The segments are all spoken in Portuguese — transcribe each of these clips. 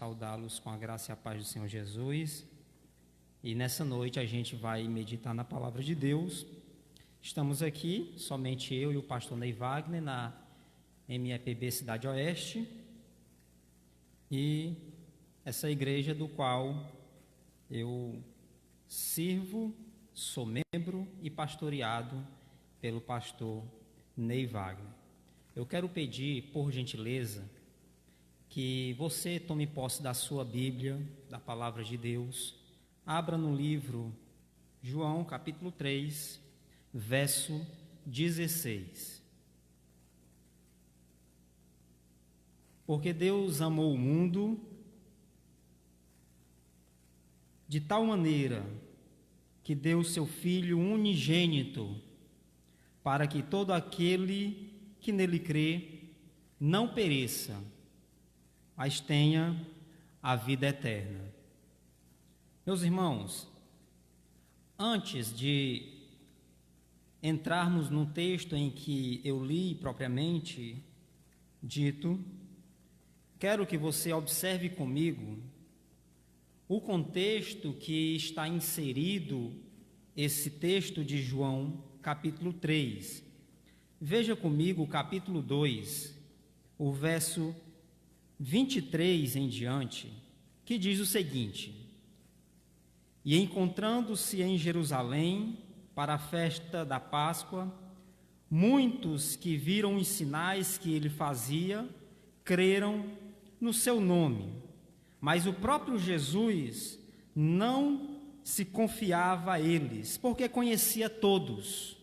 saudá-los com a graça e a paz do Senhor Jesus. E nessa noite a gente vai meditar na palavra de Deus. Estamos aqui, somente eu e o pastor Ney Wagner, na MEPB Cidade Oeste. E essa igreja do qual eu sirvo, sou membro e pastoreado pelo pastor Ney Wagner. Eu quero pedir, por gentileza, que você tome posse da sua Bíblia, da palavra de Deus. Abra no livro João, capítulo 3, verso 16. Porque Deus amou o mundo de tal maneira que deu o seu Filho unigênito, para que todo aquele que nele crê não pereça, mas tenha a vida eterna. Meus irmãos, antes de entrarmos no texto em que eu li propriamente dito, quero que você observe comigo o contexto que está inserido esse texto de João, capítulo 3. Veja comigo o capítulo 2, o verso 23 em diante, que diz o seguinte: E encontrando-se em Jerusalém para a festa da Páscoa, muitos que viram os sinais que ele fazia, creram no seu nome. Mas o próprio Jesus não se confiava a eles, porque conhecia todos,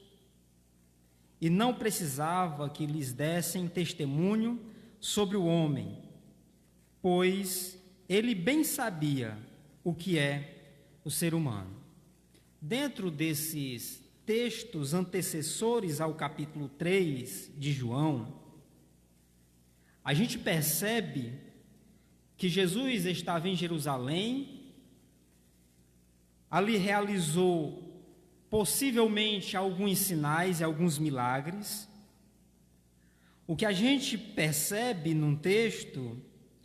e não precisava que lhes dessem testemunho sobre o homem, pois ele bem sabia o que é o ser humano. Dentro desses textos antecessores ao capítulo 3 de João, a gente percebe que Jesus estava em Jerusalém, ali realizou possivelmente alguns sinais e alguns milagres. O que a gente percebe num texto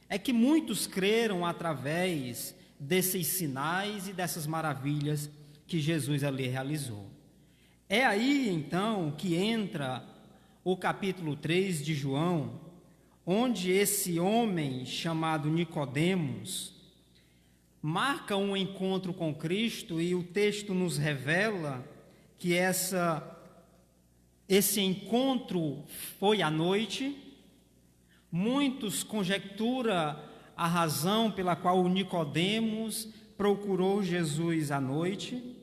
é que muitos creram através desses sinais e dessas maravilhas que Jesus ali realizou. É aí então que entra o capítulo 3 de João, onde esse homem chamado Nicodemos marca um encontro com Cristo, e o texto nos revela que esse encontro foi à noite. Muitos conjecturam a razão pela qual o Nicodemos procurou Jesus à noite.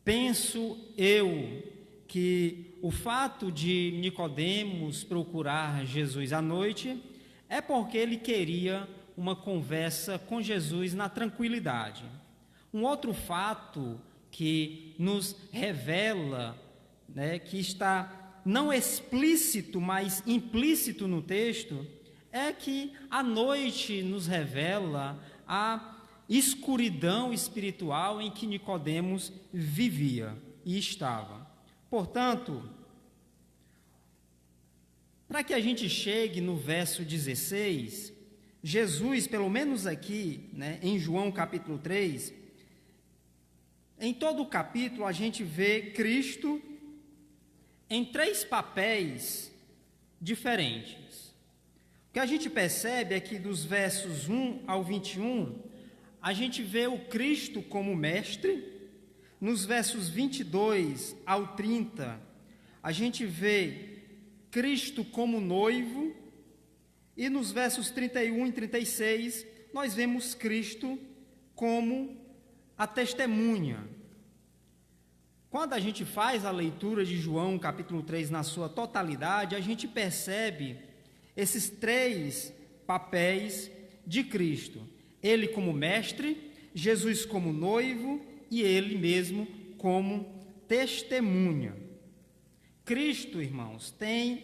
Penso eu que o fato de Nicodemos procurar Jesus à noite é porque ele queria uma conversa com Jesus na tranquilidade. Um outro fato que nos revela, que está não explícito, mas implícito no texto, é que a noite nos revela a escuridão espiritual em que Nicodemos vivia e estava. Portanto, para que a gente chegue no verso 16, Jesus, pelo menos aqui, em João capítulo 3, em todo o capítulo a gente vê Cristo em três papéis diferentes. O que a gente percebe é que dos versos 1 ao 21, a gente vê o Cristo como mestre. Nos versos 22 ao 30, a gente vê Cristo como noivo. E nos versos 31 e 36, nós vemos Cristo como a testemunha. Quando a gente faz a leitura de João capítulo 3 na sua totalidade, a gente percebe esses três papéis de Cristo: ele como mestre, Jesus como noivo e ele mesmo como testemunha. Cristo, irmãos, tem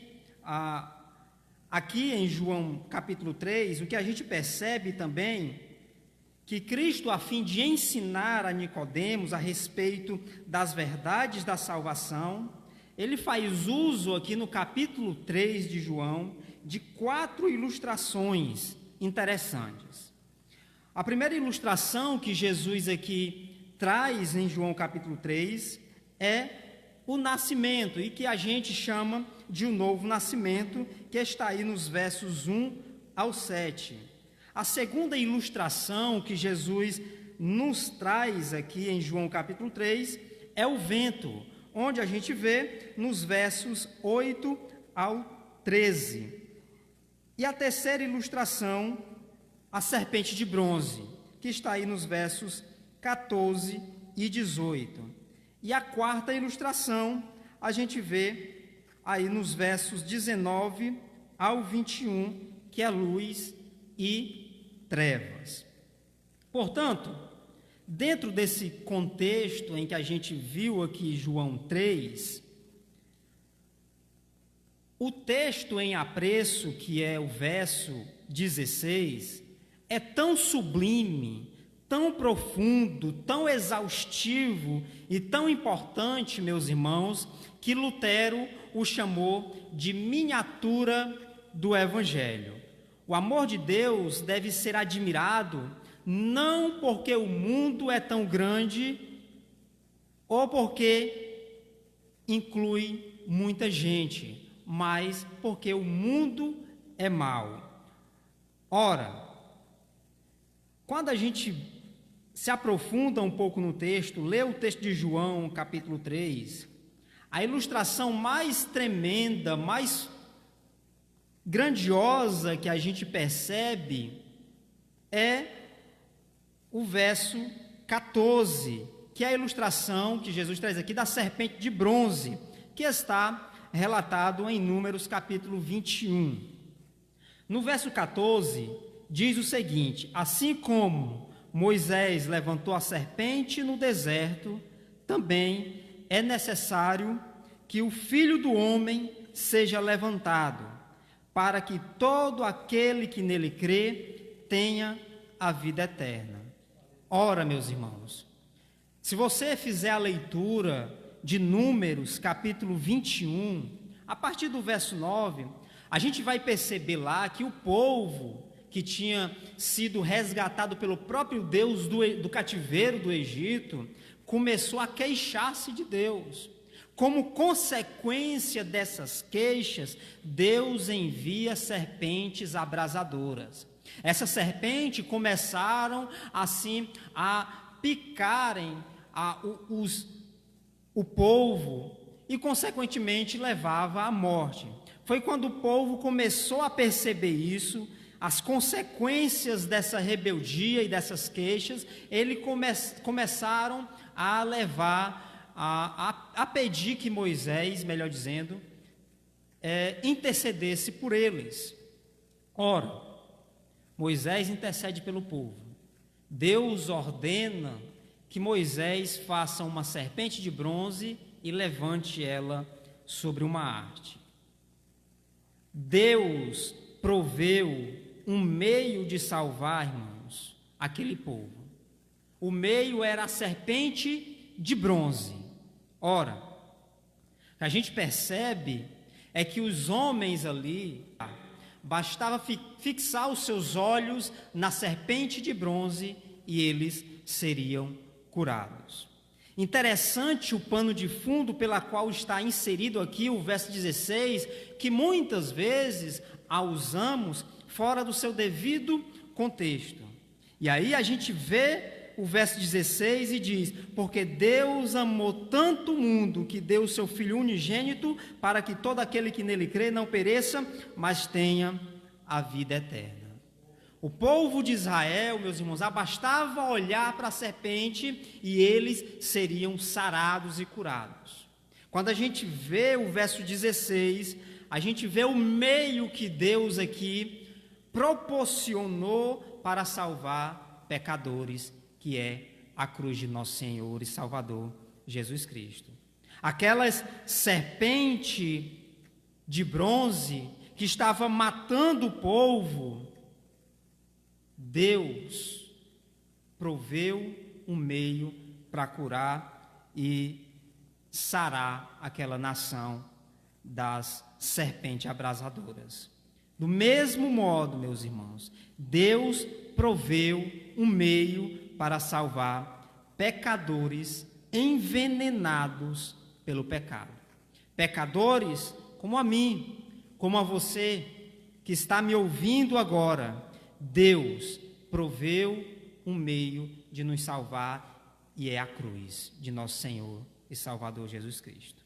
aqui em João capítulo 3, o que a gente percebe também, que Cristo, a fim de ensinar a Nicodemos a respeito das verdades da salvação, ele faz uso aqui no capítulo 3 de João de 4 ilustrações interessantes. A primeira ilustração que Jesus aqui traz em João capítulo 3 é o nascimento, e que a gente chama de um novo nascimento, que está aí nos versos 1 ao 7. A segunda ilustração que Jesus nos traz aqui em João capítulo 3 é o vento, onde a gente vê nos versos 8 ao 13. E a terceira ilustração, a serpente de bronze, que está aí nos versos 14 e 18. E a quarta ilustração, a gente vê aí nos versos 19 ao 21, que é luz e trevas. Portanto, dentro desse contexto em que a gente viu aqui João 3, o texto em apreço, que é o verso 16, é tão sublime, tão profundo, tão exaustivo e tão importante, meus irmãos, que Lutero o chamou de miniatura do Evangelho. O amor de Deus deve ser admirado não porque o mundo é tão grande ou porque inclui muita gente, mas porque o mundo é mau. Ora, quando a gente se aprofunda um pouco no texto, lê o texto de João, capítulo 3, a ilustração mais tremenda, mais grandiosa que a gente percebe é o verso 14, que é a ilustração que Jesus traz aqui da serpente de bronze, que está relatado em Números capítulo 21. No verso 14, diz o seguinte: assim como Moisés levantou a serpente no deserto, também é necessário que o Filho do Homem seja levantado, para que todo aquele que nele crê tenha a vida eterna. Ora, meus irmãos, se você fizer a leitura de Números, capítulo 21, a partir do verso 9, a gente vai perceber lá que o povo que tinha sido resgatado pelo próprio Deus do cativeiro do Egito, começou a queixar-se de Deus. Como consequência dessas queixas, Deus envia serpentes abrasadoras. Essas serpentes começaram assim a picarem o povo e consequentemente levava à morte. Foi quando o povo começou a perceber isso, as consequências dessa rebeldia e dessas queixas, eles começaram a levar, a pedir que Moisés, melhor dizendo, intercedesse por eles. Ora, Moisés intercede pelo povo. Deus ordena que Moisés faça uma serpente de bronze e levante ela sobre uma haste. Deus proveu um meio de salvar, irmãos, aquele povo. O meio era a serpente de bronze. Ora, o que a gente percebe é que os homens ali, bastava fixar os seus olhos na serpente de bronze e eles seriam curados. Interessante o pano de fundo pela qual está inserido aqui o verso 16, que muitas vezes a usamos fora do seu devido contexto. E aí a gente vê o verso 16 e diz: porque Deus amou tanto o mundo que deu o seu Filho unigênito, para que todo aquele que nele crê não pereça, mas tenha a vida eterna. O povo de Israel, meus irmãos, bastava olhar para a serpente e eles seriam sarados e curados. Quando a gente vê o verso 16, a gente vê o meio que Deus aqui proporcionou para salvar pecadores, que é a cruz de nosso Senhor e Salvador Jesus Cristo. Aquela serpente de bronze que estava matando o povo, Deus proveu um meio para curar e sarar aquela nação das serpentes abrasadoras. Do mesmo modo, meus irmãos, Deus proveu um meio para salvar pecadores envenenados pelo pecado. Pecadores como a mim, como a você que está me ouvindo agora. Deus proveu um meio de nos salvar e é a cruz de nosso Senhor e Salvador Jesus Cristo.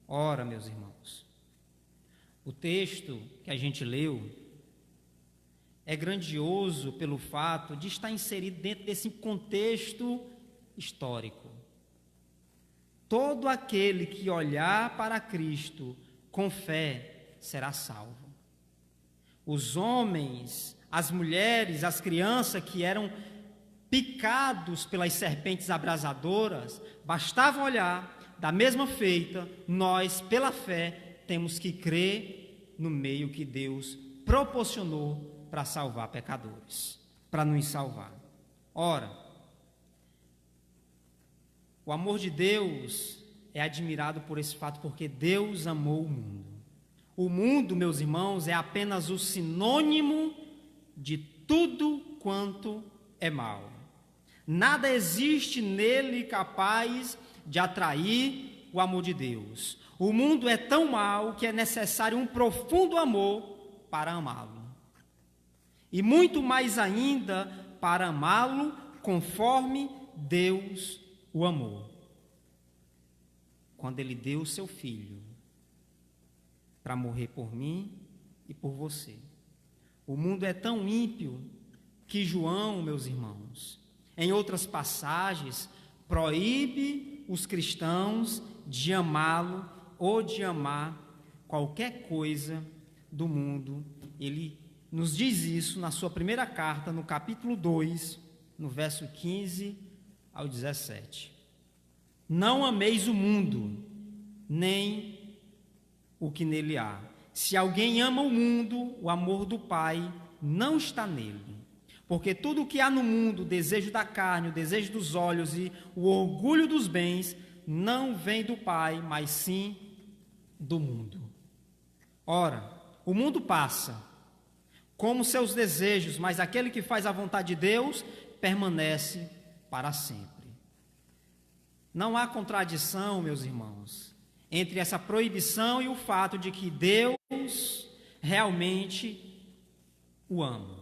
Ora, meus irmãos, o texto que a gente leu é grandioso pelo fato de estar inserido dentro desse contexto histórico. Todo aquele que olhar para Cristo com fé será salvo. Os homens, as mulheres, as crianças que eram picados pelas serpentes abrasadoras, bastava olhar, da mesma feita, nós, pela fé, temos que crer no meio que Deus proporcionou para salvar pecadores, para nos salvar. Ora, o amor de Deus é admirado por esse fato, porque Deus amou o mundo. O mundo, meus irmãos, é apenas o sinônimo de tudo quanto é mal. Nada existe nele capaz de atrair o amor de Deus. O mundo é tão mau que é necessário um profundo amor para amá-lo. E muito mais ainda para amá-lo conforme Deus o amou. Quando Ele deu o seu Filho para morrer por mim e por você. O mundo é tão ímpio que João, meus irmãos, em outras passagens, proíbe os cristãos de amá-lo ou de amar qualquer coisa do mundo. Ele nos diz isso na sua primeira carta, no capítulo 2, no verso 15 ao 17. Não ameis o mundo, nem o que nele há. Se alguém ama o mundo, o amor do Pai não está nele. Porque tudo o que há no mundo, o desejo da carne, o desejo dos olhos e o orgulho dos bens, não vem do Pai, mas sim do mundo. Ora, o mundo passa, como seus desejos, mas aquele que faz a vontade de Deus permanece para sempre. Não há contradição, meus irmãos, entre essa proibição e o fato de que Deus realmente o ama.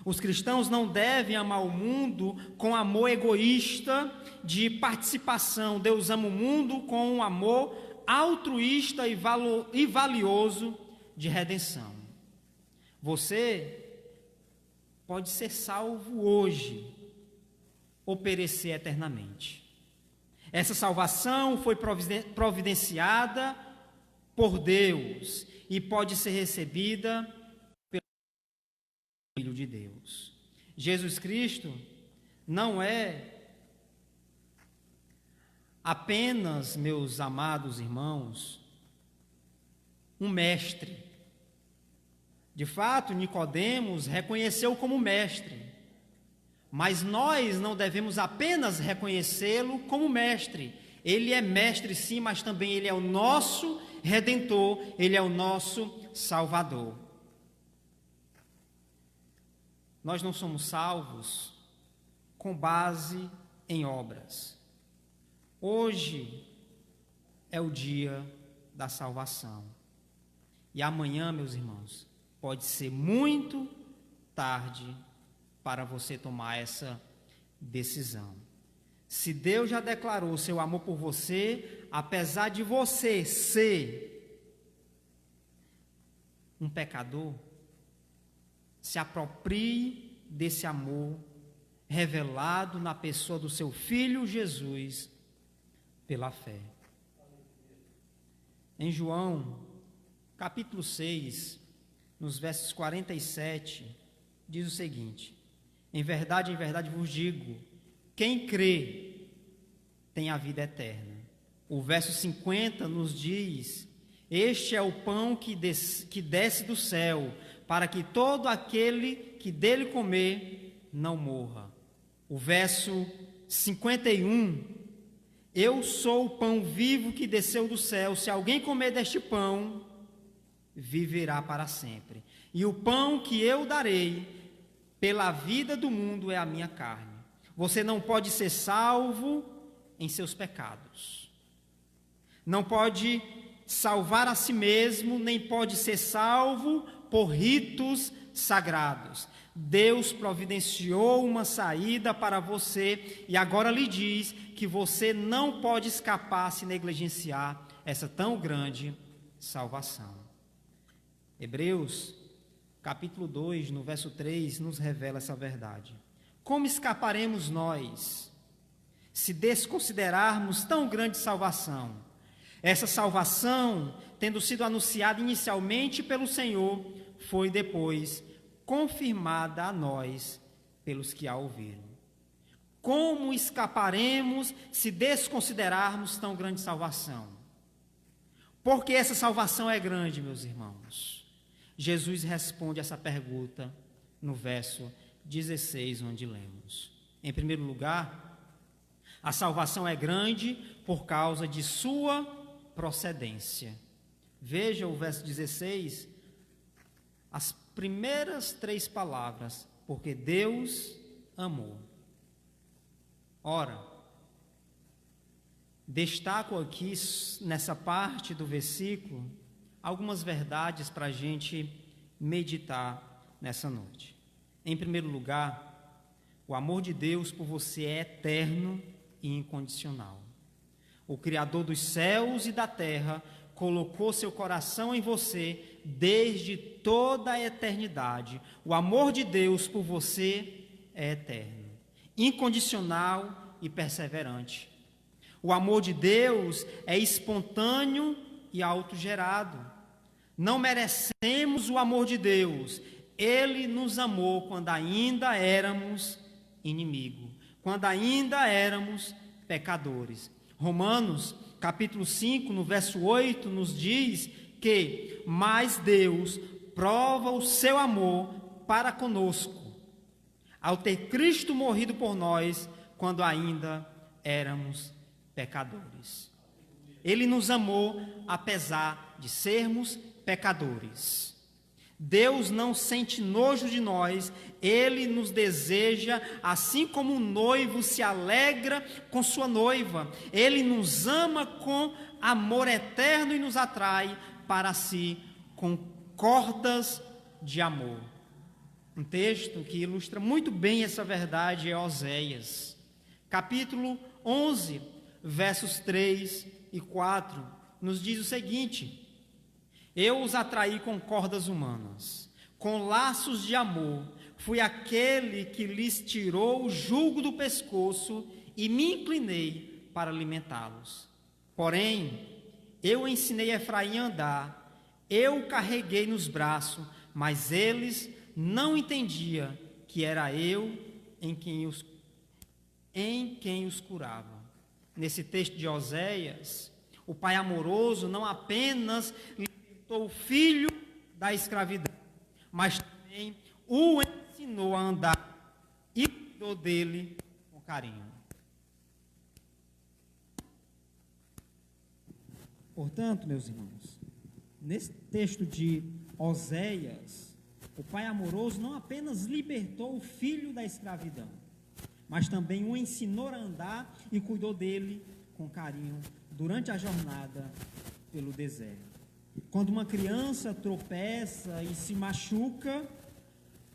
Os cristãos não devem amar o mundo com amor egoísta de participação. Deus ama o mundo com um amor altruísta e valioso de redenção. Você pode ser salvo hoje ou perecer eternamente. Essa salvação foi providenciada por Deus e pode ser recebida pelo Filho de Deus. Jesus Cristo não é apenas, meus amados irmãos, um mestre. De fato, Nicodemos reconheceu como mestre, mas nós não devemos apenas reconhecê-lo como mestre. Ele é mestre sim, mas também ele é o nosso Redentor, ele é o nosso Salvador. Nós não somos salvos com base em obras. Hoje é o dia da salvação. E amanhã, meus irmãos, pode ser muito tarde para você tomar essa decisão. Se Deus já declarou seu amor por você, apesar de você ser um pecador, se aproprie desse amor revelado na pessoa do seu Filho Jesus pela fé. Em João, capítulo 6, nos versos 47, diz o seguinte: em verdade vos digo, quem crê tem a vida eterna. O verso 50 nos diz: este é o pão que desce do céu, para que todo aquele que dele comer não morra. O verso 51: eu sou o pão vivo que desceu do céu, se alguém comer deste pão, viverá para sempre. E o pão que eu darei pela vida do mundo é a minha carne. Você não pode ser salvo em seus pecados. Não pode salvar a si mesmo, nem pode ser salvo por ritos sagrados. Deus providenciou uma saída para você e agora lhe diz que você não pode escapar se negligenciar essa tão grande salvação. Hebreus, capítulo 2, no verso 3, nos revela essa verdade. Como escaparemos nós se desconsiderarmos tão grande salvação? Essa salvação, tendo sido anunciada inicialmente pelo Senhor, foi depois confirmada a nós pelos que a ouviram. Como escaparemos se desconsiderarmos tão grande salvação? Porque essa salvação é grande, meus irmãos. Jesus responde essa pergunta no verso 16, onde lemos. Em primeiro lugar, a salvação é grande por causa de sua procedência. Veja o verso 16, as primeiras 3 palavras, porque Deus amou. Ora, destaco aqui nessa parte do versículo algumas verdades para a gente meditar nessa noite. Em primeiro lugar, o amor de Deus por você é eterno e incondicional. O Criador dos céus e da terra colocou seu coração em você desde toda a eternidade. O amor de Deus por você é eterno, incondicional e perseverante. O amor de Deus é espontâneo e autogerado. Não merecemos o amor de Deus. Ele nos amou quando ainda éramos inimigos, quando ainda éramos pecadores. Romanos, capítulo 5, no verso 8, nos diz que, mas Deus prova o seu amor para conosco, ao ter Cristo morrido por nós, quando ainda éramos pecadores. Ele nos amou apesar de sermos pecadores. Deus não sente nojo de nós, Ele nos deseja, assim como um noivo se alegra com sua noiva. Ele nos ama com amor eterno e nos atrai para si com cordas de amor. Um texto que ilustra muito bem essa verdade é Oséias, capítulo 11, versos 3 e 4, nos diz o seguinte: eu os atraí com cordas humanas, com laços de amor, fui aquele que lhes tirou o jugo do pescoço e me inclinei para alimentá-los. Porém, eu ensinei Efraim a andar, eu o carreguei nos braços, mas eles não entendiam que era eu em quem os curava. Nesse texto de Oséias, o Pai amoroso não apenas libertou o filho da escravidão, mas também o ensinou a andar e cuidou dele com carinho. Portanto, meus irmãos, nesse texto de Oséias, o Pai amoroso não apenas libertou o filho da escravidão, mas também o ensinou a andar e cuidou dele com carinho durante a jornada pelo deserto. Quando uma criança tropeça e se machuca,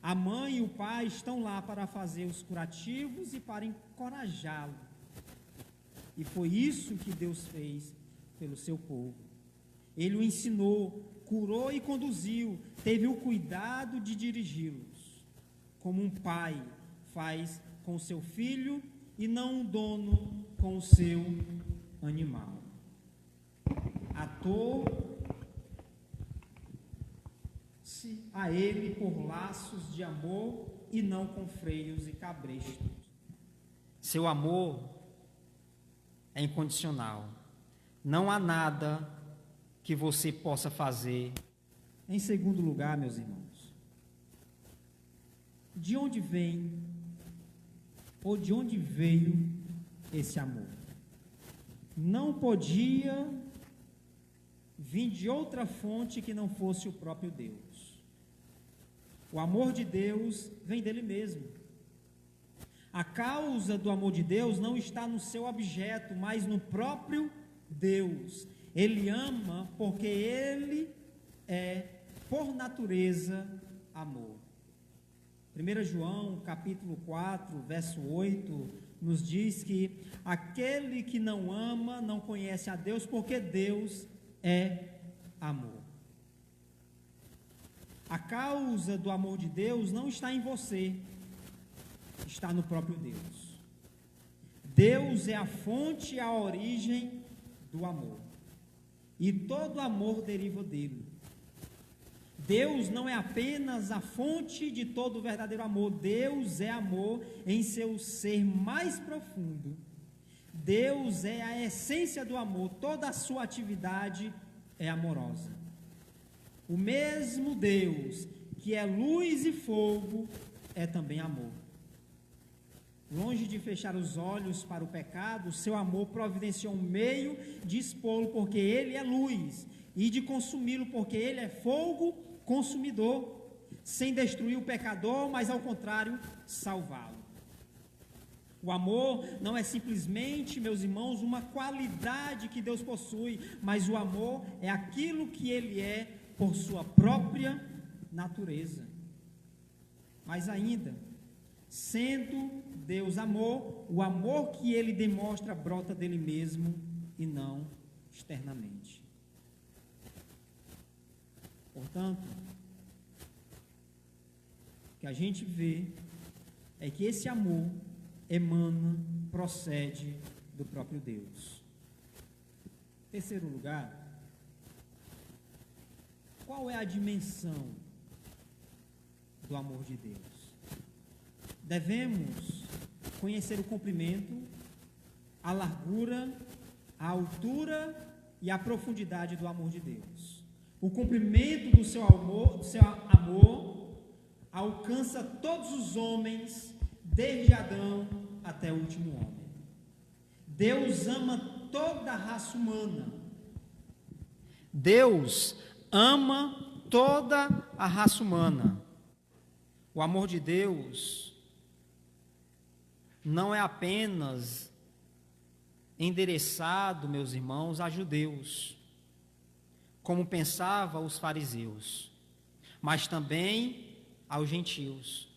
a mãe e o pai estão lá para fazer os curativos e para encorajá-lo. E foi isso que Deus fez pelo seu povo. Ele o ensinou, curou e conduziu, teve o cuidado de dirigi-los, como um pai faz com o seu filho e não um dono com o seu animal. Atou-se a ele por laços de amor e não com freios e cabrestos. Seu amor é incondicional. Não há nada que você possa fazer. Em segundo lugar, meus irmãos, de onde vem ou de onde veio esse amor? Não podia vir de outra fonte que não fosse o próprio Deus. O amor de Deus vem dele mesmo. A causa do amor de Deus não está no seu objeto, mas no próprio Deus. Ele ama porque ele é, por natureza, amor. 1 João, capítulo 4, verso 8, nos diz que aquele que não ama não conhece a Deus, porque Deus é amor. A causa do amor de Deus não está em você, está no próprio Deus. Deus é a fonte e a origem do amor. E todo amor deriva dele. Deus não é apenas a fonte de todo o verdadeiro amor. Deus é amor em seu ser mais profundo. Deus é a essência do amor. Toda a sua atividade é amorosa. O mesmo Deus que é luz e fogo é também amor. Longe de fechar os olhos para o pecado, seu amor providenciou um meio de expô-lo, porque ele é luz, e de consumi-lo, porque ele é fogo consumidor, sem destruir o pecador, mas ao contrário, salvá-lo. O amor não é simplesmente, meus irmãos, uma qualidade que Deus possui, mas o amor é aquilo que ele é por sua própria natureza. Mas ainda, sendo Deus amor, o amor que ele demonstra brota dele mesmo e não externamente. Portanto, o que a gente vê é que esse amor emana, procede do próprio Deus. Terceiro lugar, qual é a dimensão do amor de Deus? Devemos conhecer o comprimento, a largura, a altura e a profundidade do amor de Deus. O comprimento do seu amor alcança todos os homens, desde Adão até o último homem. Deus ama toda a raça humana. Deus ama toda a raça humana. O amor de Deus não é apenas endereçado, meus irmãos, a judeus, como pensavam os fariseus, mas também aos gentios.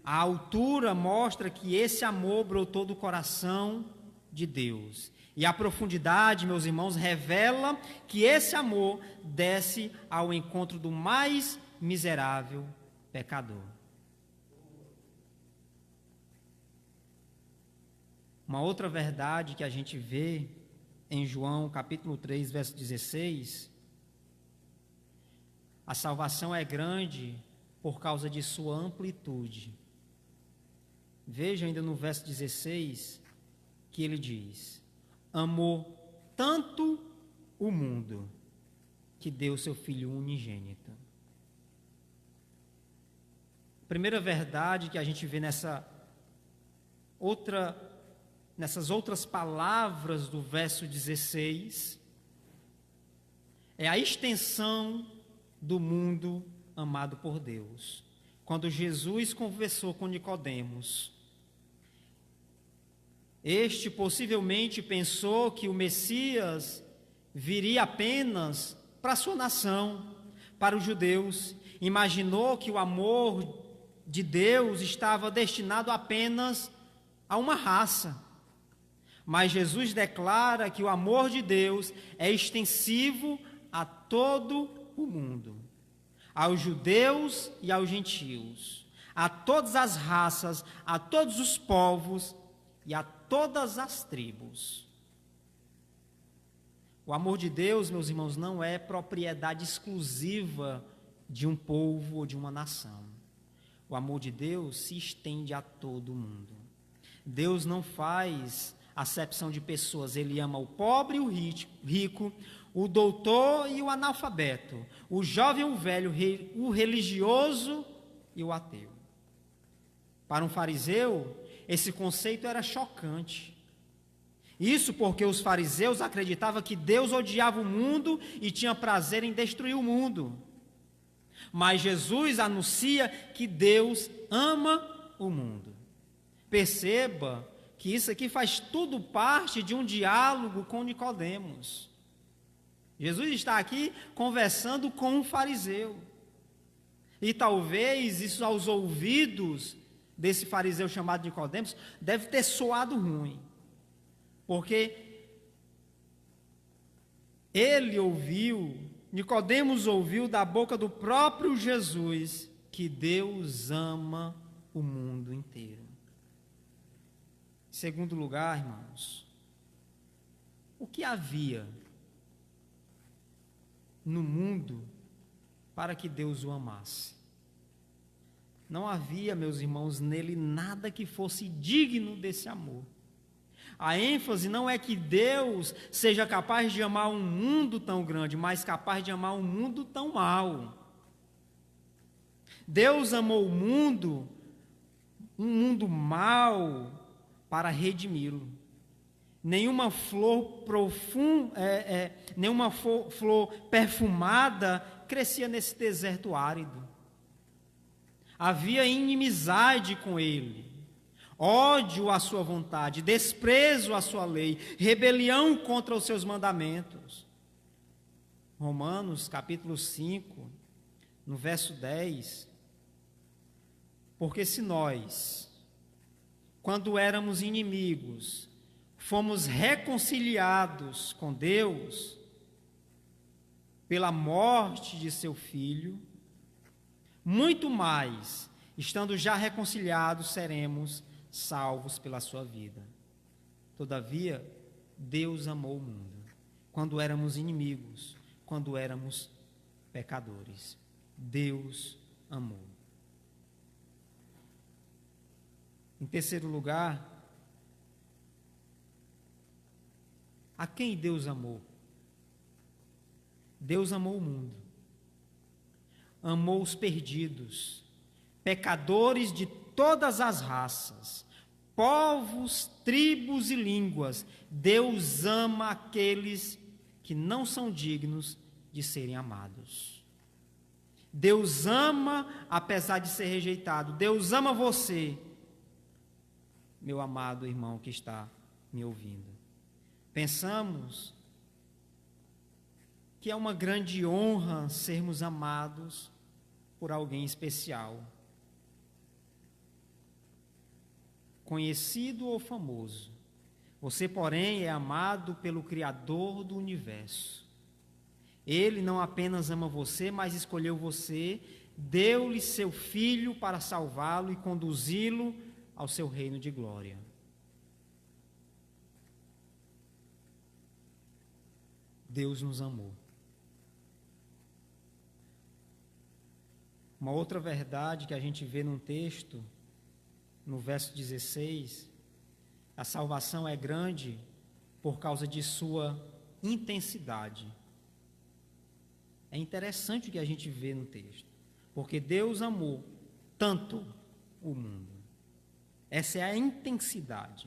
A altura mostra que esse amor brotou do coração de Deus. E a profundidade, meus irmãos, revela que esse amor desce ao encontro do mais miserável pecador. Uma outra verdade que a gente vê em João capítulo 3, verso 16, a salvação é grande por causa de sua amplitude. Veja ainda no verso 16 que ele diz: amou tanto o mundo que deu seu Filho unigênito. Primeira verdade que a gente vê nessas outras palavras do verso 16 é a extensão do mundo amado por Deus. Quando Jesus conversou com Nicodemos, este possivelmente pensou que o Messias viria apenas para a sua nação, para os judeus. Imaginou que o amor de Deus estava destinado apenas a uma raça. Mas Jesus declara que o amor de Deus é extensivo a todo o mundo, aos judeus e aos gentios, a todas as raças, a todos os povos e a todas as tribos. O amor de Deus, meus irmãos, não é propriedade exclusiva de um povo ou de uma nação. O amor de Deus se estende a todo mundo. Deus não faz acepção de pessoas, ele ama o pobre e o rico, o doutor e o analfabeto, o jovem e o velho, o religioso e o ateu. Para um fariseu, esse conceito era chocante. Isso porque os fariseus acreditavam que Deus odiava o mundo e tinha prazer em destruir o mundo. Mas Jesus anuncia que Deus ama o mundo. Perceba que isso aqui faz tudo parte de um diálogo com Nicodemos. Jesus está aqui conversando com um fariseu. E talvez isso aos ouvidos desse fariseu chamado Nicodemos deve ter soado ruim. Porque Nicodemos ouviu da boca do próprio Jesus que Deus ama o mundo inteiro. Em segundo lugar, irmãos, o que havia no mundo para que Deus o amasse? Não havia, meus irmãos, nele nada que fosse digno desse amor. A ênfase não é que Deus seja capaz de amar um mundo tão grande, mas capaz de amar um mundo tão mau. Deus amou o mundo, um mundo mau, para redimi-lo. Nenhuma flor flor perfumada crescia nesse deserto árido. Havia inimizade com ele, ódio à sua vontade, desprezo à sua lei, rebelião contra os seus mandamentos. Romanos capítulo 5, no verso 10. Porque se nós, quando éramos inimigos, fomos reconciliados com Deus pela morte de seu Filho, muito mais, estando já reconciliados, seremos salvos pela sua vida. Todavia, Deus amou o mundo, quando éramos inimigos, quando éramos pecadores. Deus amou. Em terceiro lugar, a quem Deus amou? Deus amou o mundo. Amou os perdidos, pecadores de todas as raças, povos, tribos e línguas. Deus ama aqueles que não são dignos de serem amados. Deus ama apesar de ser rejeitado. Deus ama você, meu amado irmão que está me ouvindo. Pensamos que é uma grande honra sermos amados por alguém especial, conhecido ou famoso. Você, porém, é amado pelo Criador do universo. Ele não apenas ama você, mas escolheu você, deu-lhe seu Filho para salvá-lo e conduzi-lo ao seu reino de glória. Deus nos amou. Uma outra verdade que a gente vê num texto, no verso 16, a salvação é grande por causa de sua intensidade. É interessante o que a gente vê no texto, porque Deus amou tanto o mundo. Essa é a intensidade.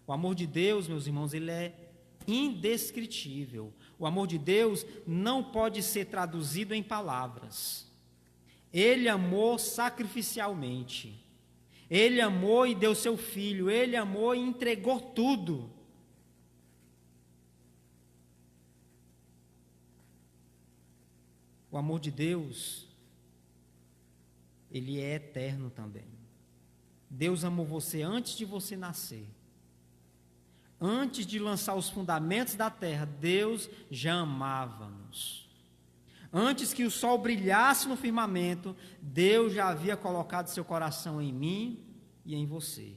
O amor de Deus, meus irmãos, ele é indescritível. O amor de Deus não pode ser traduzido em palavras. Ele amou sacrificialmente. Ele amou e deu seu Filho. Ele amou e entregou tudo. O amor de Deus, ele é eterno também. Deus amou você antes de você nascer. Antes de lançar os fundamentos da terra, Deus já amava-nos. Antes que o sol brilhasse no firmamento, Deus já havia colocado seu coração em mim e em você.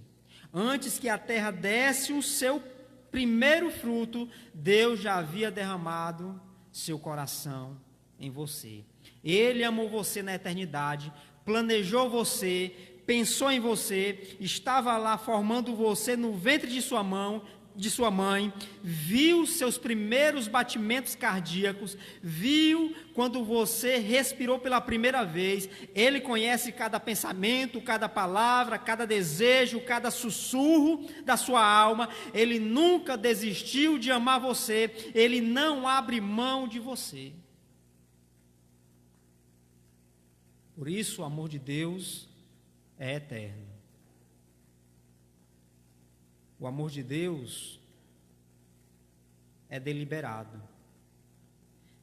Antes que a terra desse o seu primeiro fruto, Deus já havia derramado seu coração em você. Ele amou você na eternidade, planejou você, pensou em você, estava lá formando você no ventre de sua mãe, viu seus primeiros batimentos cardíacos, viu quando você respirou pela primeira vez. Ele conhece cada pensamento, cada palavra, cada desejo, cada sussurro da sua alma. Ele nunca desistiu de amar você, ele não abre mão de você. Por isso, o amor de Deus é eterno. O amor de Deus é deliberado.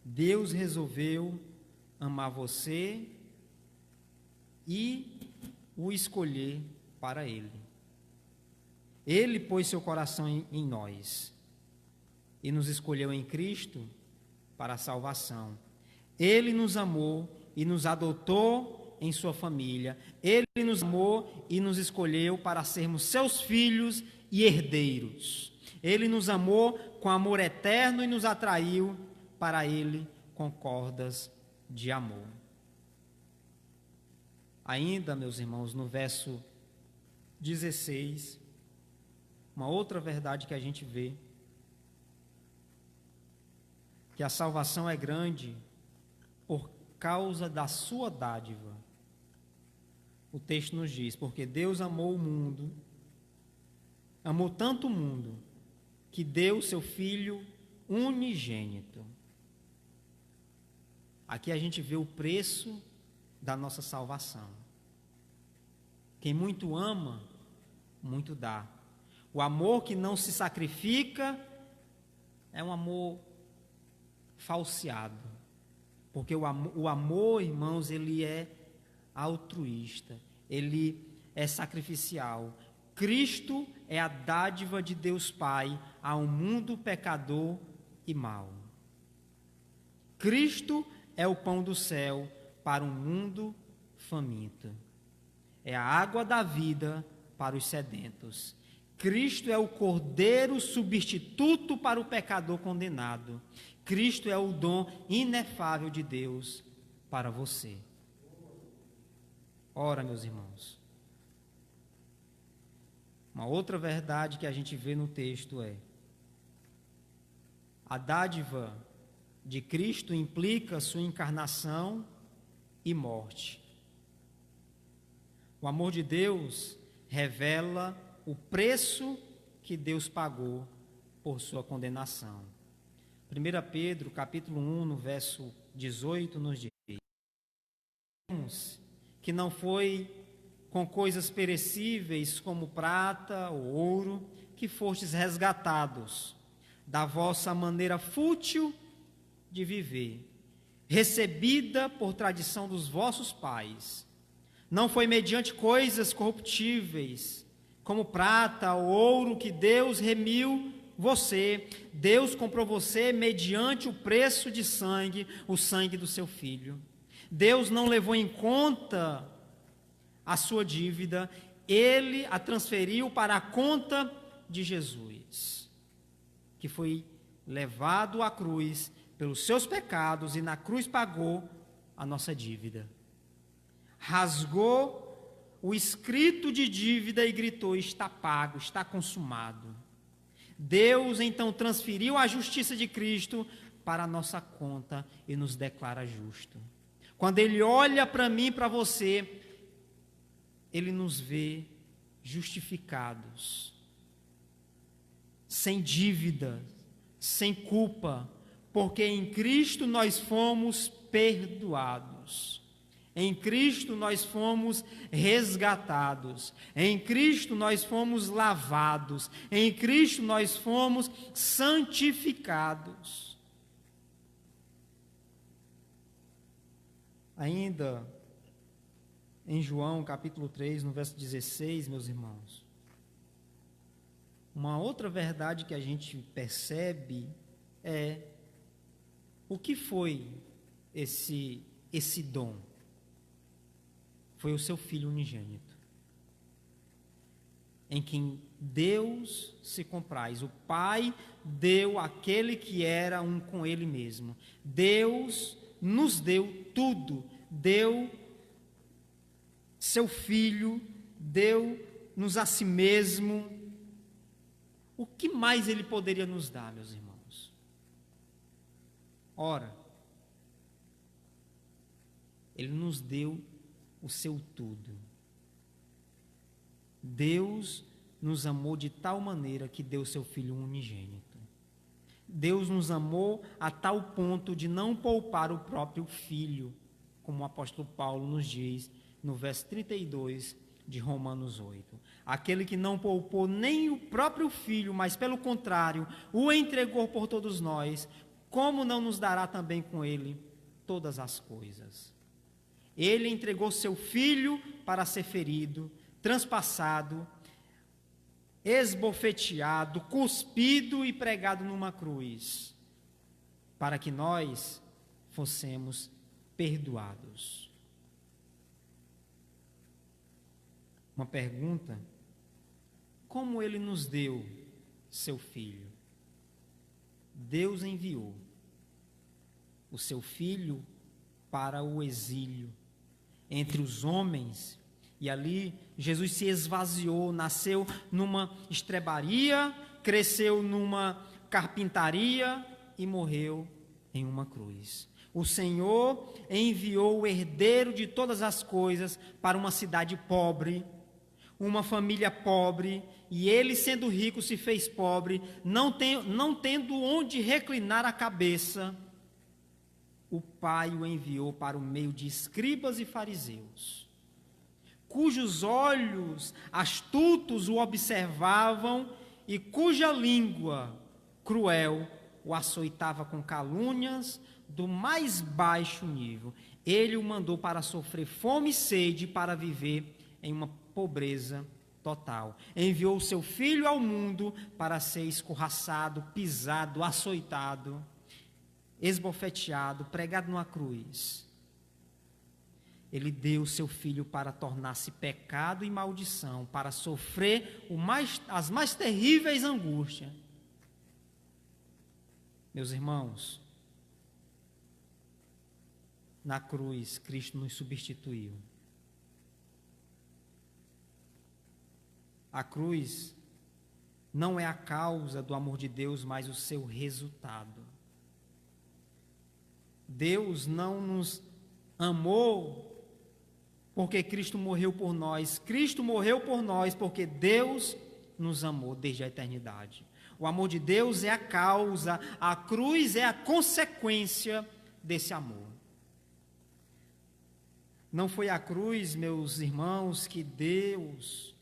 Deus resolveu amar você e o escolher para Ele. Ele pôs seu coração em nós e nos escolheu em Cristo para a salvação. Ele nos amou e nos adotou em sua família. Ele nos amou e nos escolheu para sermos seus filhos e herdeiros. Ele nos amou com amor eterno e nos atraiu para Ele com cordas de amor. Ainda, meus irmãos, no verso 16, uma outra verdade que a gente vê, que a salvação é grande por causa da sua dádiva. O texto nos diz, porque Deus amou o mundo, amou tanto o mundo, que deu seu Filho unigênito. Aqui a gente vê o preço da nossa salvação. Quem muito ama, muito dá. O amor que não se sacrifica é um amor falseado. Porque o amor, irmãos, ele é altruísta, ele é sacrificial. Cristo é a dádiva de Deus Pai a um mundo pecador e mau. Cristo é o pão do céu para um mundo faminto. É a água da vida para os sedentos. Cristo é o cordeiro substituto para o pecador condenado. Cristo é o dom inefável de Deus para você. Ora, meus irmãos, uma outra verdade que a gente vê no texto é: a dádiva de Cristo implica sua encarnação e morte. O amor de Deus revela o preço que Deus pagou por sua condenação. 1 Pedro, capítulo 1, no verso 18, nos diz que não foi com coisas perecíveis como prata ou ouro que fostes resgatados da vossa maneira fútil de viver, recebida por tradição dos vossos pais. Não foi mediante coisas corruptíveis, como prata ou ouro, que Deus remiu você. Deus comprou você mediante o preço de sangue, o sangue do seu Filho. Deus não levou em conta a sua dívida, Ele a transferiu para a conta de Jesus, que foi levado à cruz pelos seus pecados e na cruz pagou a nossa dívida. Rasgou o escrito de dívida e gritou: está pago, está consumado. Deus então transferiu a justiça de Cristo para a nossa conta e nos declara justo. Quando Ele olha para mim e para você, Ele nos vê justificados, sem dívida, sem culpa, porque em Cristo nós fomos perdoados. Em Cristo nós fomos resgatados, em Cristo nós fomos lavados, em Cristo nós fomos santificados. Ainda em João capítulo 3, no verso 16, meus irmãos, uma outra verdade que a gente percebe é o que foi esse dom. Foi o seu Filho unigênito, em quem Deus se compraz. O Pai deu aquele que era um com Ele mesmo. Deus nos deu tudo. Deu seu Filho, deu-nos a si mesmo. O que mais Ele poderia nos dar, meus irmãos? Ora, Ele nos deu o seu tudo. Deus nos amou de tal maneira que deu seu Filho unigênito. Deus nos amou a tal ponto de não poupar o próprio Filho, como o apóstolo Paulo nos diz no verso 32 de Romanos 8. Aquele que não poupou nem o próprio Filho, mas pelo contrário, o entregou por todos nós, como não nos dará também com ele todas as coisas? Ele entregou seu Filho para ser ferido, transpassado, esbofeteado, cuspido e pregado numa cruz, para que nós fossemos perdoados. Uma pergunta: como ele nos deu seu Filho? Deus enviou o seu Filho para o exílio entre os homens, e ali Jesus se esvaziou, nasceu numa estrebaria, cresceu numa carpintaria e morreu em uma cruz. O Senhor enviou o herdeiro de todas as coisas para uma cidade pobre, uma família pobre, e ele, sendo rico, se fez pobre, não tendo onde reclinar a cabeça. O Pai o enviou para o meio de escribas e fariseus, cujos olhos astutos o observavam e cuja língua cruel o açoitava com calúnias do mais baixo nível. Ele o mandou para sofrer fome e sede, para viver em uma pobreza total. Enviou o seu Filho ao mundo para ser escorraçado, pisado, açoitado, esbofeteado, pregado numa cruz. Ele deu o seu Filho para tornar-se pecado e maldição, para sofrer as mais terríveis angústias. Meus irmãos, na cruz, Cristo nos substituiu. A cruz não é a causa do amor de Deus, mas o seu resultado. Deus não nos amou porque Cristo morreu por nós. Cristo morreu por nós porque Deus nos amou desde a eternidade. O amor de Deus é a causa, a cruz é a consequência desse amor. Não foi a cruz, meus irmãos, que Deus,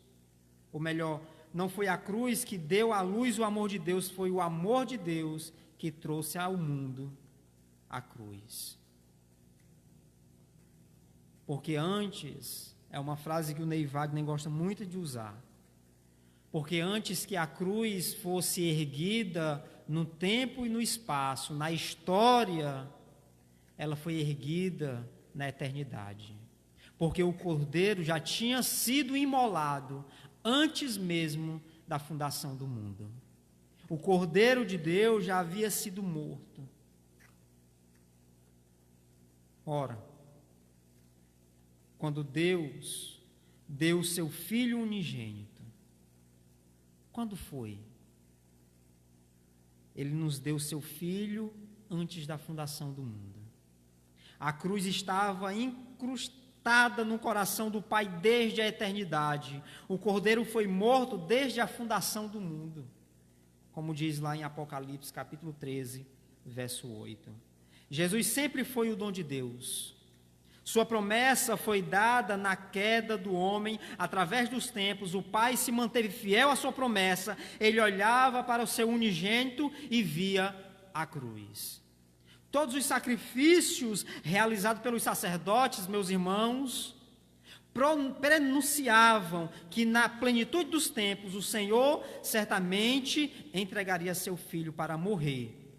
ou melhor, não foi a cruz que deu à luz o amor de Deus, foi o amor de Deus que trouxe ao mundo a cruz. Porque antes, é uma frase que o Ney Wagner gosta muito de usar, porque antes que a cruz fosse erguida no tempo e no espaço, na história, ela foi erguida na eternidade. Porque o Cordeiro já tinha sido imolado antes mesmo da fundação do mundo. O Cordeiro de Deus já havia sido morto. Ora, quando Deus deu o seu Filho unigênito, quando foi? Ele nos deu o seu Filho antes da fundação do mundo. A cruz estava incrustada no coração do Pai desde a eternidade. O Cordeiro foi morto desde a fundação do mundo, como diz lá em Apocalipse, capítulo 13, verso 8. Jesus sempre foi o dom de Deus. Sua promessa foi dada na queda do homem, através dos tempos. O Pai se manteve fiel à sua promessa. Ele olhava para o seu unigênito e via a cruz. Todos os sacrifícios realizados pelos sacerdotes, meus irmãos, prenunciavam que na plenitude dos tempos o Senhor certamente entregaria seu Filho para morrer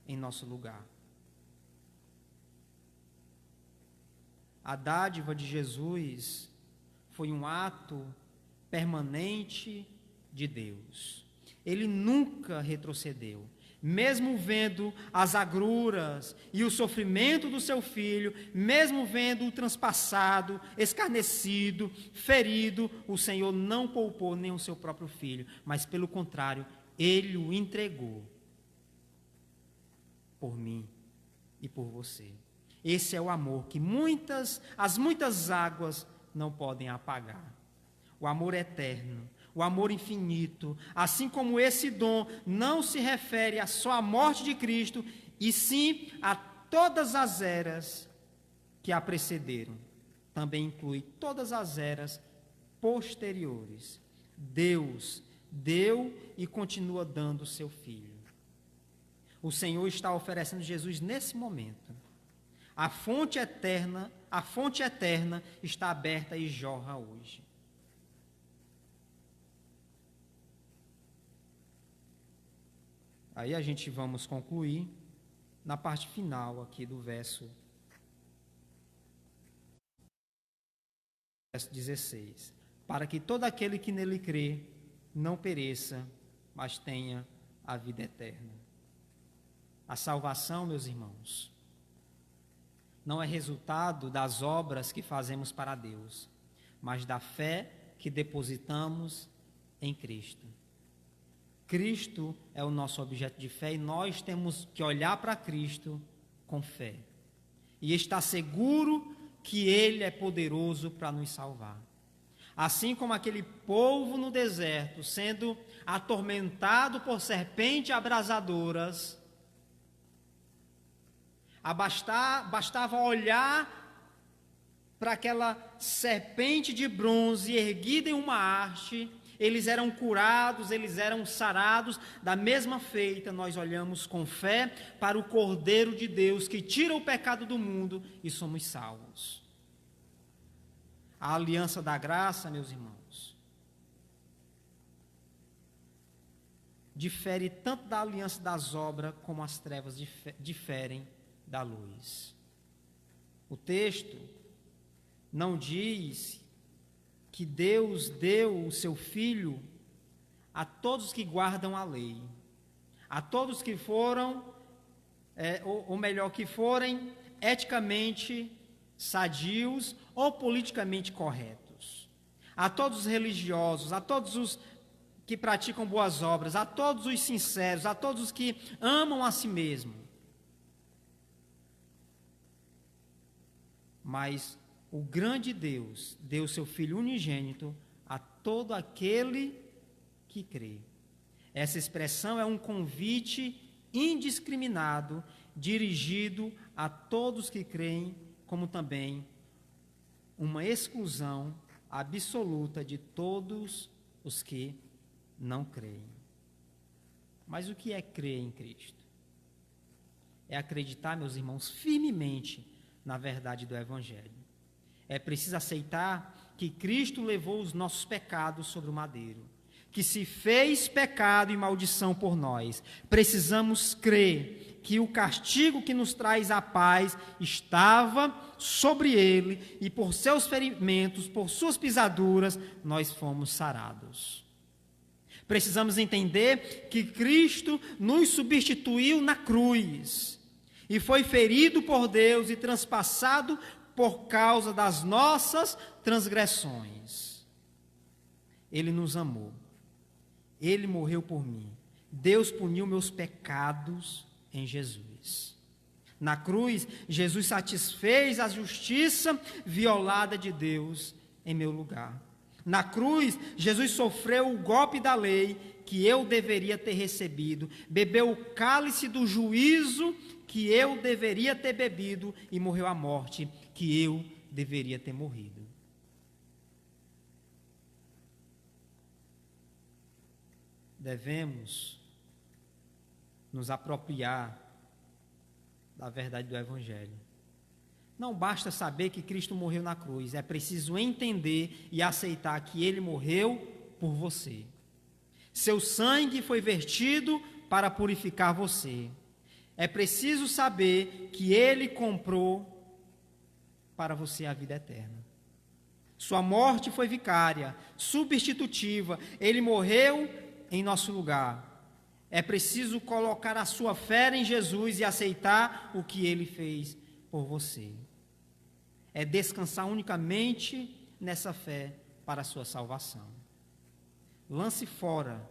em nosso lugar. A dádiva de Jesus foi um ato permanente de Deus. Ele nunca retrocedeu. Mesmo vendo as agruras e o sofrimento do seu Filho, mesmo vendo o transpassado, escarnecido, ferido, o Senhor não poupou nem o seu próprio Filho, mas pelo contrário, Ele o entregou por mim e por você. Esse é o amor que as muitas águas não podem apagar. O amor eterno, o amor infinito, assim como esse dom não se refere só à morte de Cristo, e sim a todas as eras que a precederam, também inclui todas as eras posteriores. Deus deu e continua dando o seu Filho. O Senhor está oferecendo Jesus nesse momento. A fonte eterna está aberta e jorra hoje. Aí a gente vamos concluir na parte final aqui do verso 16. Para que todo aquele que nele crê não pereça, mas tenha a vida eterna. A salvação, meus irmãos, não é resultado das obras que fazemos para Deus, mas da fé que depositamos em Cristo. Cristo é o nosso objeto de fé e nós temos que olhar para Cristo com fé e estar seguro que Ele é poderoso para nos salvar. Assim como aquele povo no deserto, sendo atormentado por serpentes abrasadoras, bastava olhar para aquela serpente de bronze erguida em uma haste, eles eram curados, eles eram sarados. Da mesma feita, nós olhamos com fé para o Cordeiro de Deus que tira o pecado do mundo e somos salvos. A aliança da graça, meus irmãos, difere tanto da aliança das obras como as trevas diferem da luz. O texto não diz que Deus deu o seu Filho a todos que guardam a lei, a todos que foram, ou melhor, que forem eticamente sadios ou politicamente corretos, a todos os religiosos, a todos os que praticam boas obras, a todos os sinceros, a todos os que amam a si mesmo. Mas o grande Deus deu seu Filho unigênito a todo aquele que crê. Essa expressão é um convite indiscriminado, dirigido a todos que creem, como também uma exclusão absoluta de todos os que não creem. Mas o que é crer em Cristo? É acreditar, meus irmãos, firmemente na verdade do Evangelho. É preciso aceitar que Cristo levou os nossos pecados sobre o madeiro, que se fez pecado e maldição por nós. Precisamos crer que o castigo que nos traz a paz estava sobre ele e por seus ferimentos, por suas pisaduras, nós fomos sarados. Precisamos entender que Cristo nos substituiu na cruz e foi ferido por Deus e transpassado por causa das nossas transgressões. Ele nos amou. Ele morreu por mim. Deus puniu meus pecados em Jesus. Na cruz, Jesus satisfez a justiça violada de Deus em meu lugar. Na cruz, Jesus sofreu o golpe da lei que eu deveria ter recebido, bebeu o cálice do juízo que eu deveria ter bebido e morreu a morte que eu deveria ter morrido. Devemos nos apropriar da verdade do Evangelho. Não basta saber que Cristo morreu na cruz, é preciso entender e aceitar que Ele morreu por você. Seu sangue foi vertido para purificar você. É preciso saber que Ele comprou para você a vida eterna. Sua morte foi vicária, substitutiva. Ele morreu em nosso lugar. É preciso colocar a sua fé em Jesus e aceitar o que Ele fez por você. É descansar unicamente nessa fé para a sua salvação. Lance fora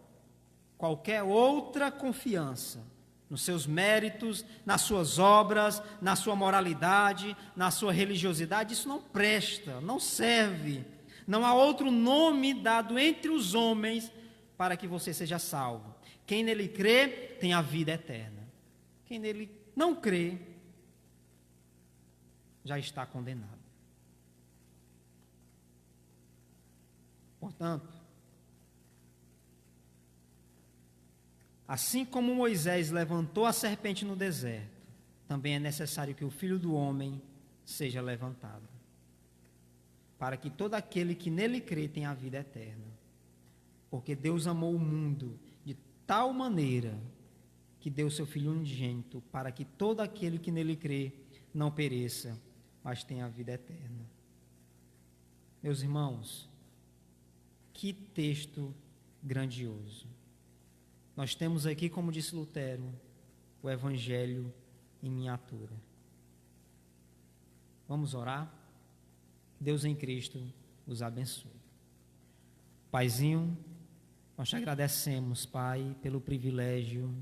qualquer outra confiança nos seus méritos, nas suas obras, na sua moralidade, na sua religiosidade. Isso não presta, não serve. Não há outro nome dado entre os homens para que você seja salvo. Quem nele crê tem a vida eterna. Quem nele não crê já está condenado. Portanto, assim como Moisés levantou a serpente no deserto, também é necessário que o Filho do Homem seja levantado, para que todo aquele que nele crê tenha a vida eterna. Porque Deus amou o mundo de tal maneira que deu seu Filho unigênito, para que todo aquele que nele crê não pereça, mas tenha a vida eterna. Meus irmãos, que texto grandioso. Nós temos aqui, como disse Lutero, o Evangelho em miniatura. Vamos orar? Deus em Cristo os abençoe. Paizinho, nós te agradecemos, Pai, pelo privilégio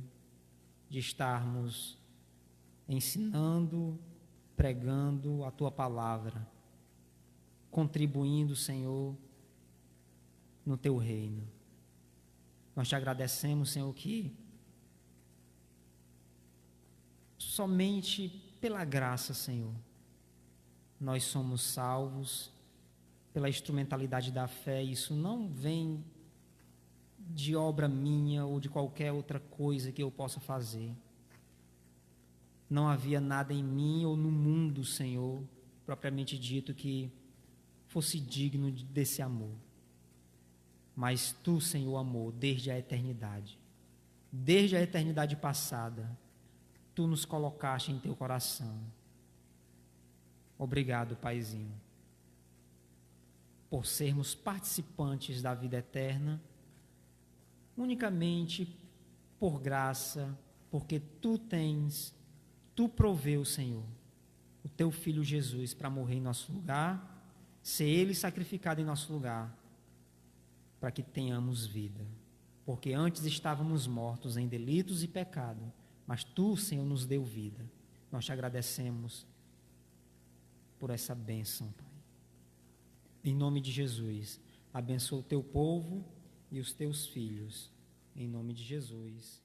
de estarmos ensinando, pregando a Tua palavra, contribuindo, Senhor, no Teu reino. Nós te agradecemos, Senhor, que somente pela graça, Senhor, nós somos salvos, pela instrumentalidade da fé. Isso não vem de obra minha ou de qualquer outra coisa que eu possa fazer. Não havia nada em mim ou no mundo, Senhor, propriamente dito, que fosse digno desse amor. Mas Tu, Senhor, amor, desde a eternidade passada, Tu nos colocaste em Teu coração. Obrigado, Paizinho, por sermos participantes da vida eterna, unicamente por graça, porque Tu proveu, Senhor, o Teu Filho Jesus para morrer em nosso lugar, ser Ele sacrificado em nosso lugar, para que tenhamos vida. Porque antes estávamos mortos em delitos e pecado, mas Tu, Senhor, nos deu vida. Nós te agradecemos por essa bênção, Pai. Em nome de Jesus, abençoa o Teu povo e os Teus filhos. Em nome de Jesus.